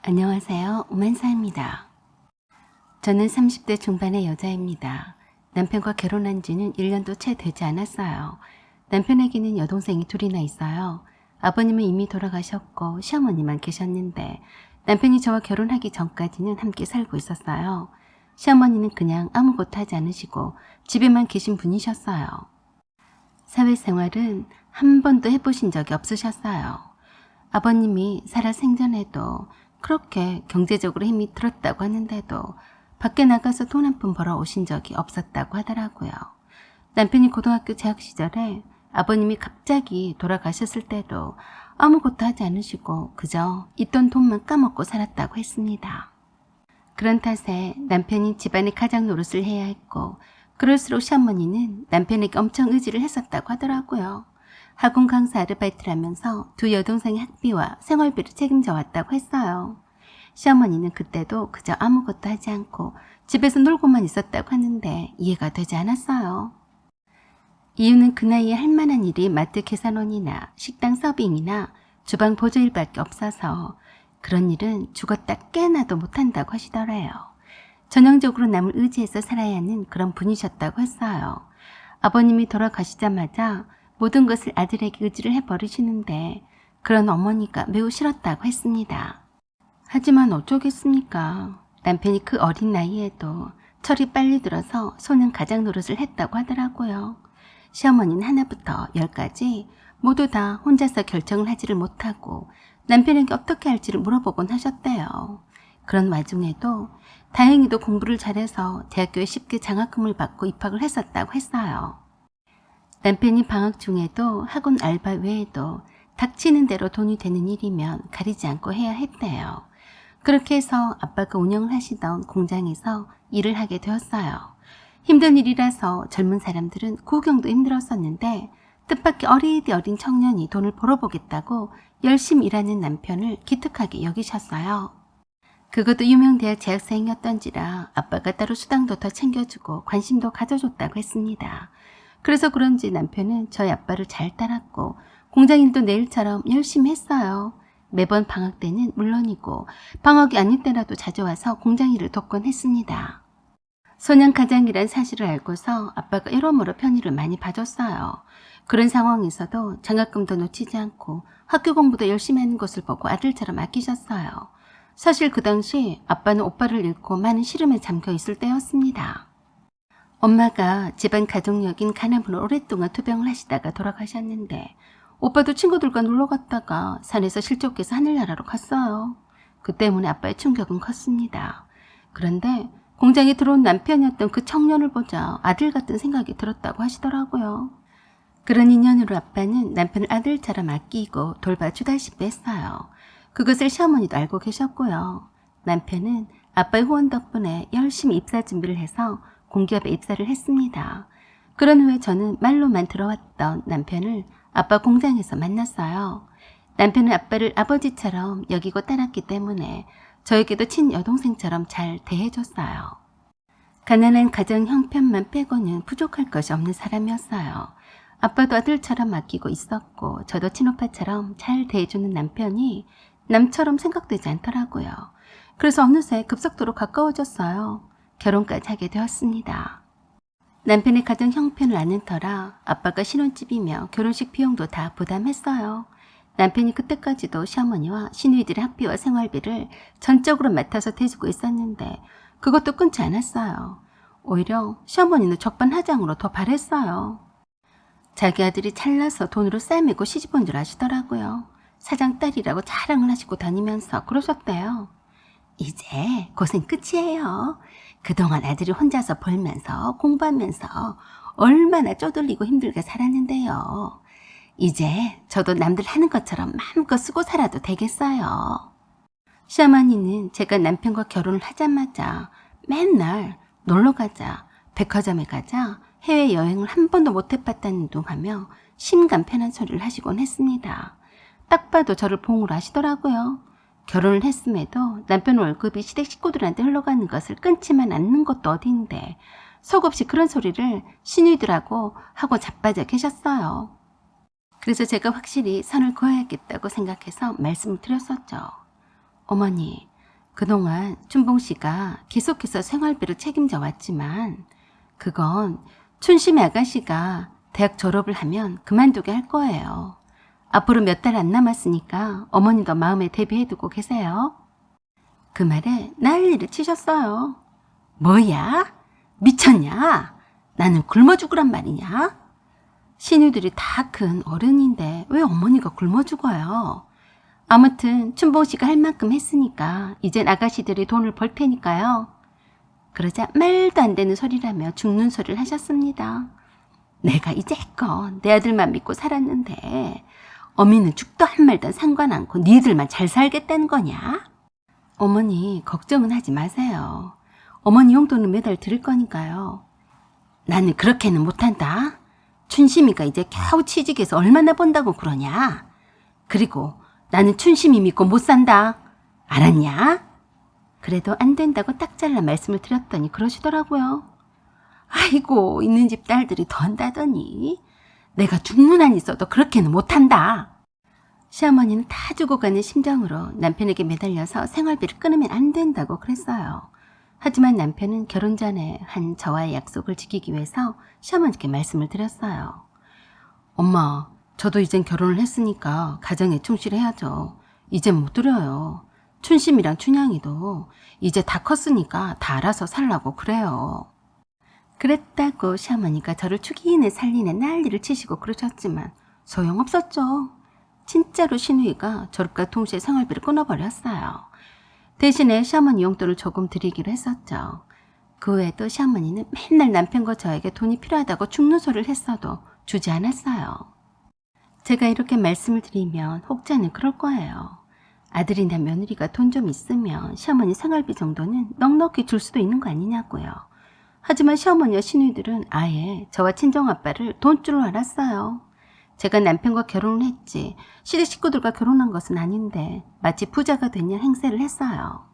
안녕하세요. 오만사입니다. 저는 30대 중반의 여자입니다. 남편과 결혼한 지는 1년도 채 되지 않았어요. 남편에게는 여동생이 둘이나 있어요. 아버님은 이미 돌아가셨고 시어머니만 계셨는데 남편이 저와 결혼하기 전까지는 함께 살고 있었어요. 시어머니는 그냥 아무것도 하지 않으시고 집에만 계신 분이셨어요. 사회생활은 한 번도 해보신 적이 없으셨어요. 아버님이 살아 생전에도 그렇게 경제적으로 힘이 들었다고 하는데도 밖에 나가서 돈 한 푼 벌어 오신 적이 없었다고 하더라고요. 남편이 고등학교 재학 시절에 아버님이 갑자기 돌아가셨을 때도 아무것도 하지 않으시고 그저 있던 돈만 까먹고 살았다고 했습니다. 그런 탓에 남편이 집안의 가장 노릇을 해야 했고 그럴수록 시어머니는 남편에게 엄청 의지를 했었다고 하더라고요. 학원 강사 아르바이트를 하면서 두 여동생의 학비와 생활비를 책임져 왔다고 했어요. 시어머니는 그때도 그저 아무것도 하지 않고 집에서 놀고만 있었다고 하는데 이해가 되지 않았어요. 이유는 그 나이에 할 만한 일이 마트 계산원이나 식당 서빙이나 주방 보조일밖에 없어서 그런 일은 죽었다 깨어나도 못한다고 하시더래요. 전형적으로 남을 의지해서 살아야 하는 그런 분이셨다고 했어요. 아버님이 돌아가시자마자 모든 것을 아들에게 의지를 해버리시는데 그런 어머니가 매우 싫었다고 했습니다. 하지만 어쩌겠습니까? 남편이 그 어린 나이에도 철이 빨리 들어서 손은 가장 노릇을 했다고 하더라고요. 시어머니는 하나부터 10까지 모두 다 혼자서 결정을 하지를 못하고 남편에게 어떻게 할지를 물어보곤 하셨대요. 그런 와중에도 다행히도 공부를 잘해서 대학교에 쉽게 장학금을 받고 입학을 했었다고 했어요. 남편이 방학 중에도 학원 알바 외에도 닥치는 대로 돈이 되는 일이면 가리지 않고 해야 했대요. 그렇게 해서 아빠가 운영을 하시던 공장에서 일을 하게 되었어요. 힘든 일이라서 젊은 사람들은 구경도 힘들었었는데 뜻밖의 어리디 어린 청년이 돈을 벌어보겠다고 열심히 일하는 남편을 기특하게 여기셨어요. 그것도 유명 대학 재학생이었던지라 아빠가 따로 수당도 더 챙겨주고 관심도 가져줬다고 했습니다. 그래서 그런지 남편은 저희 아빠를 잘 따랐고 공장일도 내일처럼 열심히 했어요. 매번 방학 때는 물론이고 방학이 아닐 때라도 자주 와서 공장일을 돕곤 했습니다. 소년가장이란 사실을 알고서 아빠가 여러모로 편의를 많이 봐줬어요. 그런 상황에서도 장학금도 놓치지 않고 학교 공부도 열심히 하는 것을 보고 아들처럼 아끼셨어요. 사실 그 당시 아빠는 오빠를 잃고 많은 시름에 잠겨 있을 때였습니다. 엄마가 집안 가족력인 간암으로 오랫동안 투병을 하시다가 돌아가셨는데 오빠도 친구들과 놀러 갔다가 산에서 실족해서 하늘나라로 갔어요. 그 때문에 아빠의 충격은 컸습니다. 그런데 공장에 들어온 남편이었던 그 청년을 보자 아들 같은 생각이 들었다고 하시더라고요. 그런 인연으로 아빠는 남편을 아들처럼 아끼고 돌봐주다시피 했어요. 그것을 시어머니도 알고 계셨고요. 남편은 아빠의 후원 덕분에 열심히 입사 준비를 해서 공기업에 입사를 했습니다. 그런 후에 저는 말로만 들어왔던 남편을 아빠 공장에서 만났어요. 남편은 아빠를 아버지처럼 여기고 따랐기 때문에 저에게도 친여동생처럼 잘 대해줬어요. 가난한 가정 형편만 빼고는 부족할 것이 없는 사람이었어요. 아빠도 아들처럼 아끼고 있었고 저도 친오빠처럼 잘 대해주는 남편이 남처럼 생각되지 않더라고요. 그래서 어느새 급속도로 가까워졌어요. 결혼까지 하게 되었습니다. 남편의 가정 형편을 아는 터라 아빠가 신혼집이며 결혼식 비용도 다 부담했어요. 남편이 그때까지도 시어머니와 시누이들의 학비와 생활비를 전적으로 맡아서 대주고 있었는데 그것도 끊지 않았어요. 오히려 시어머니는 적반하장으로 더 바랬어요. 자기 아들이 잘나서 돈으로 싸매고 시집 온 줄 아시더라고요. 사장 딸이라고 자랑을 하시고 다니면서 그러셨대요. 이제 고생 끝이에요. 그동안 아들이 혼자서 벌면서 공부하면서 얼마나 쪼들리고 힘들게 살았는데요. 이제 저도 남들 하는 것처럼 마음껏 쓰고 살아도 되겠어요. 시어머니는 제가 남편과 결혼을 하자마자 맨날 놀러 가자, 백화점에 가자, 해외여행을 한 번도 못 해봤다는 둥 하며 심간편한 소리를 하시곤 했습니다. 딱 봐도 저를 봉으로 하시더라고요. 결혼을 했음에도 남편 월급이 시댁 식구들한테 흘러가는 것을 끊지만 않는 것도 어딘데 속없이 그런 소리를 시누이들하고 하고 자빠져 계셨어요. 그래서 제가 확실히 선을 그어야겠다고 생각해서 말씀을 드렸었죠. 어머니, 그동안 춘봉 씨가 계속해서 생활비를 책임져 왔지만 그건 춘심이 아가씨가 대학 졸업을 하면 그만두게 할 거예요. 앞으로 몇 달 안 남았으니까 어머니도 마음에 대비해두고 계세요. 그 말에 난리를 치셨어요. 뭐야? 미쳤냐? 나는 굶어 죽으란 말이냐? 신우들이 다 큰 어른인데 왜 어머니가 굶어 죽어요? 아무튼 춘봉 씨가 할 만큼 했으니까 이젠 아가씨들이 돈을 벌 테니까요. 그러자 말도 안 되는 소리라며 죽는 소리를 하셨습니다. 내가 이제껏 내 아들만 믿고 살았는데 어미는 죽도 한 말도 상관 않고 니들만 잘 살겠다는 거냐? 어머니 걱정은 하지 마세요. 어머니 용돈은 매달 드릴 거니까요. 나는 그렇게는 못한다. 춘심이가 이제 겨우 취직해서 얼마나 번다고 그러냐. 그리고 나는 춘심이 믿고 못 산다. 알았냐? 그래도 안 된다고 딱 잘라 말씀을 드렸더니 그러시더라고요. 아이고 있는 집 딸들이 더 한다더니 내가 죽는 한 있어도 그렇게는 못한다. 시어머니는 다 죽어가는 심정으로 남편에게 매달려서 생활비를 끊으면 안 된다고 그랬어요. 하지만 남편은 결혼 전에 한 저와의 약속을 지키기 위해서 시어머니께 말씀을 드렸어요. 엄마, 저도 이젠 결혼을 했으니까 가정에 충실해야죠. 이젠 못 드려요. 춘심이랑 춘향이도 이제 다 컸으니까 다 알아서 살라고 그래요. 그랬다고 시어머니가 저를 죽이네 살리네 난리를 치시고 그러셨지만 소용없었죠. 진짜로 신우이가 저녁과 동시에 생활비를 끊어버렸어요. 대신에 시어머니 용돈을 조금 드리기로 했었죠. 그 외에도 시어머니는 맨날 남편과 저에게 돈이 필요하다고 죽는 소리를 했어도 주지 않았어요. 제가 이렇게 말씀을 드리면 혹자는 그럴 거예요. 아들이나 며느리가 돈 좀 있으면 시어머니 생활비 정도는 넉넉히 줄 수도 있는 거 아니냐고요. 하지만 시어머니와 시누이들은 아예 저와 친정아빠를 돈줄로 알았어요. 제가 남편과 결혼을 했지 시댁 식구들과 결혼한 것은 아닌데 마치 부자가 됐냐 행세를 했어요.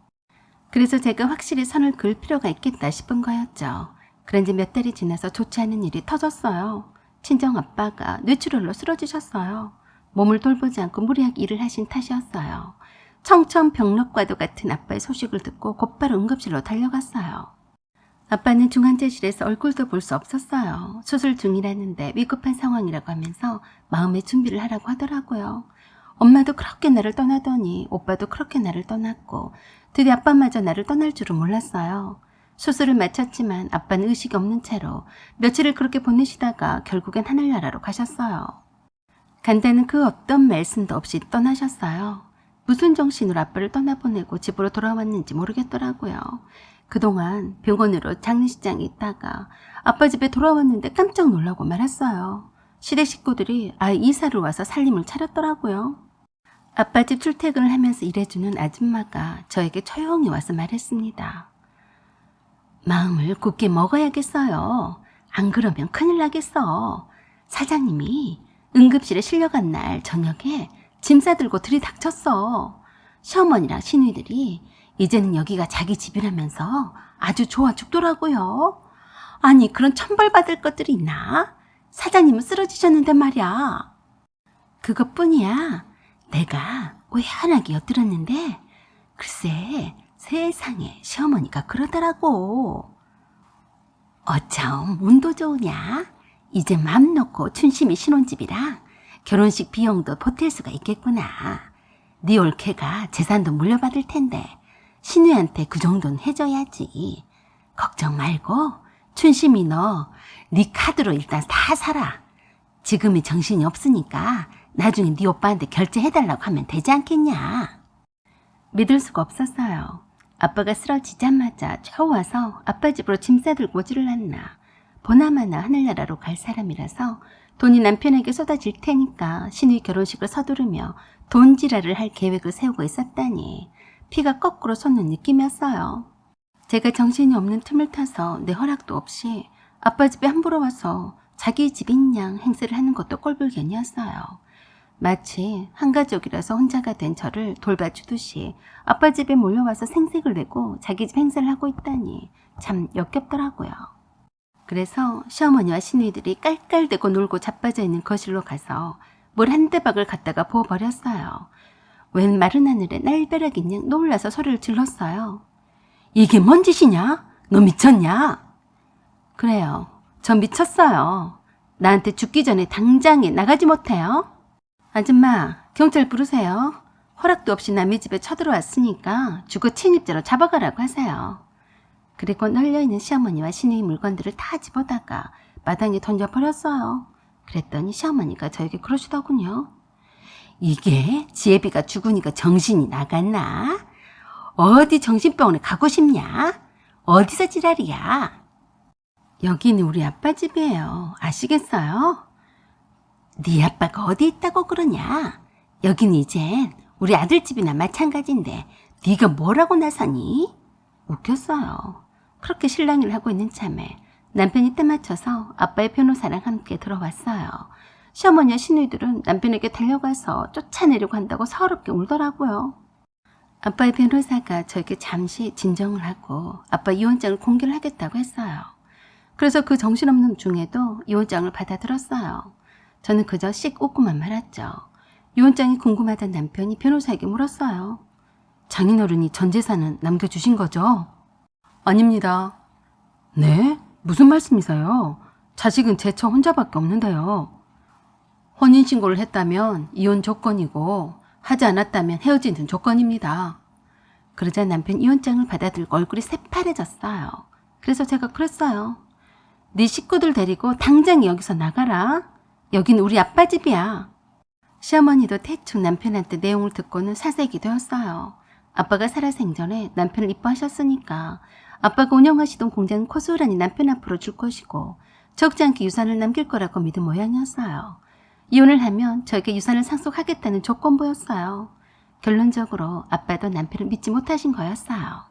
그래서 제가 확실히 선을 그을 필요가 있겠다 싶은 거였죠. 그런지 몇 달이 지나서 좋지 않은 일이 터졌어요. 친정아빠가 뇌출혈로 쓰러지셨어요. 몸을 돌보지 않고 무리하게 일을 하신 탓이었어요. 청천벽력과도 같은 아빠의 소식을 듣고 곧바로 응급실로 달려갔어요. 아빠는 중환자실에서 얼굴도 볼 수 없었어요. 수술 중이라는데 위급한 상황이라고 하면서 마음의 준비를 하라고 하더라고요. 엄마도 그렇게 나를 떠나더니 오빠도 그렇게 나를 떠났고 드디어 아빠마저 나를 떠날 줄은 몰랐어요. 수술을 마쳤지만 아빠는 의식이 없는 채로 며칠을 그렇게 보내시다가 결국엔 하늘나라로 가셨어요. 간다는 그 어떤 말씀도 없이 떠나셨어요. 무슨 정신으로 아빠를 떠나보내고 집으로 돌아왔는지 모르겠더라고요. 그동안 병원으로 장례식장에 있다가 아빠 집에 돌아왔는데 깜짝 놀라고 말았어요. 시댁 식구들이 아예 이사를 와서 살림을 차렸더라고요. 아빠 집 출퇴근을 하면서 일해주는 아줌마가 저에게 조용히 와서 말했습니다. 마음을 굳게 먹어야겠어요. 안 그러면 큰일 나겠어. 사장님이 응급실에 실려간 날 저녁에 짐 싸들고 들이닥쳤어. 시어머니랑 시누이들이 이제는 여기가 자기 집이라면서 아주 좋아 죽더라고요. 아니 그런 천벌받을 것들이 있나? 사장님은 쓰러지셨는데 말이야. 그것뿐이야. 내가 우연하게 엿들었는데 글쎄 세상에 시어머니가 그러더라고. 어쩜 운도 좋으냐? 이제 맘 놓고 춘심이 신혼집이라 결혼식 비용도 보탤 수가 있겠구나. 네 올케가 재산도 물려받을 텐데 신우한테 그 정도는 해줘야지. 걱정 말고 춘심이 너 네 카드로 일단 다 살아. 지금이 정신이 없으니까 나중에 네 오빠한테 결제해달라고 하면 되지 않겠냐. 믿을 수가 없었어요. 아빠가 쓰러지자마자 저 와서 아빠 집으로 짐 싸들고 오지를 않나. 보나마나 하늘나라로 갈 사람이라서 돈이 남편에게 쏟아질 테니까 신우이 결혼식을 서두르며 돈지랄을 할 계획을 세우고 있었다니 피가 거꾸로 솟는 느낌이었어요. 제가 정신이 없는 틈을 타서 내 허락도 없이 아빠 집에 함부로 와서 자기 집인 양 행세를 하는 것도 꼴불견이었어요. 마치 한 가족이라서 혼자가 된 저를 돌봐주듯이 아빠 집에 몰려와서 생색을 내고 자기 집 행세를 하고 있다니 참 역겹더라고요. 그래서 시어머니와 시누이들이 깔깔대고 놀고 자빠져 있는 거실로 가서 물 한 대박을 갖다가 부어버렸어요. 웬 마른 하늘에 날벼락이 그냥 놀라서 소리를 질렀어요. 이게 뭔 짓이냐? 너 미쳤냐? 그래요. 전 미쳤어요. 나한테 죽기 전에 당장에 나가지 못해요? 아줌마, 경찰 부르세요. 허락도 없이 남의 집에 쳐들어왔으니까 주거 침입죄로 잡아가라고 하세요. 그리고 널려있는 시어머니와 시누이 물건들을 다 집어다가 마당에 던져버렸어요. 그랬더니 시어머니가 저에게 그러시더군요. 이게 지혜비가 죽으니까 정신이 나갔나? 어디 정신병원에 가고 싶냐? 어디서 지랄이야? 여기는 우리 아빠 집이에요. 아시겠어요? 네 아빠가 어디 있다고 그러냐? 여긴 이젠 우리 아들 집이나 마찬가지인데 네가 뭐라고 나서니? 웃겼어요. 그렇게 실랑이를 하고 있는 참에 남편이 때 맞춰서 아빠의 변호사랑 함께 들어왔어요. 시어머니와 시누이들은 남편에게 달려가서 쫓아내려고 한다고 서럽게 울더라고요. 아빠의 변호사가 저에게 잠시 진정을 하고 아빠 이혼장을 공개를 하겠다고 했어요. 그래서 그 정신없는 중에도 이혼장을 받아들었어요. 저는 그저 씩 웃고만 말았죠. 이혼장이 궁금하던 남편이 변호사에게 물었어요. 장인어른이 전 재산은 남겨주신 거죠? 아닙니다. 네? 무슨 말씀이세요? 자식은 제 처 혼자밖에 없는데요. 혼인신고를 했다면 이혼 조건이고 하지 않았다면 헤어지는 조건입니다. 그러자 남편 이혼장을 받아들고 얼굴이 새파래졌어요. 그래서 제가 그랬어요. 네 식구들 데리고 당장 여기서 나가라. 여긴 우리 아빠 집이야. 시어머니도 대충 남편한테 내용을 듣고는 사색이 되었어요. 아빠가 살아생전에 남편을 이뻐하셨으니까 아빠가 운영하시던 공장은 고스란히 남편 앞으로 줄 것이고 적지 않게 유산을 남길 거라고 믿은 모양이었어요. 이혼을 하면 저에게 유산을 상속하겠다는 조건부였어요. 결론적으로 아빠도 남편을 믿지 못하신 거였어요.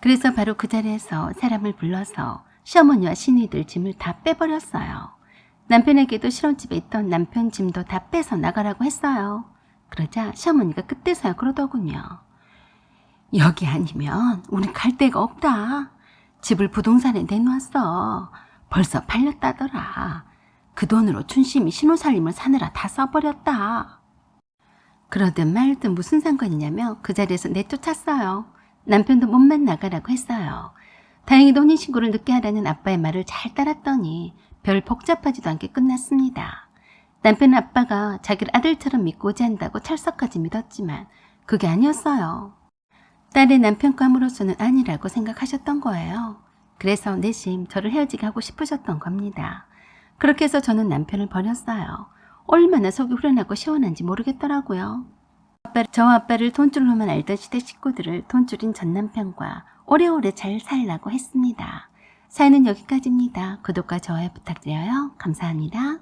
그래서 바로 그 자리에서 사람을 불러서 시어머니와 시누이들 짐을 다 빼버렸어요. 남편에게도 실혼집에 있던 남편 짐도 다 빼서 나가라고 했어요. 그러자 시어머니가 그때서야 그러더군요. 여기 아니면 우린 갈 데가 없다. 집을 부동산에 내놓았어. 벌써 팔렸다더라. 그 돈으로 춘심이 신혼살림을 사느라 다 써버렸다. 그러든 말든 무슨 상관이냐며 그 자리에서 내쫓았어요. 남편도 몸만 나가라고 했어요. 다행히도 혼인신고를 늦게 하라는 아빠의 말을 잘 따랐더니 별 복잡하지도 않게 끝났습니다. 남편은 아빠가 자기를 아들처럼 믿고 오지 한다고 철석까지 믿었지만 그게 아니었어요. 딸의 남편감으로서는 아니라고 생각하셨던 거예요. 그래서 내심 저를 헤어지게 하고 싶으셨던 겁니다. 그렇게 해서 저는 남편을 버렸어요. 얼마나 속이 후련하고 시원한지 모르겠더라고요. 저와 아빠를 돈줄로만 알던 시대 식구들을 돈줄인 전 남편과 오래오래 잘 살라고 했습니다. 사연은 여기까지입니다. 구독과 좋아요 부탁드려요. 감사합니다.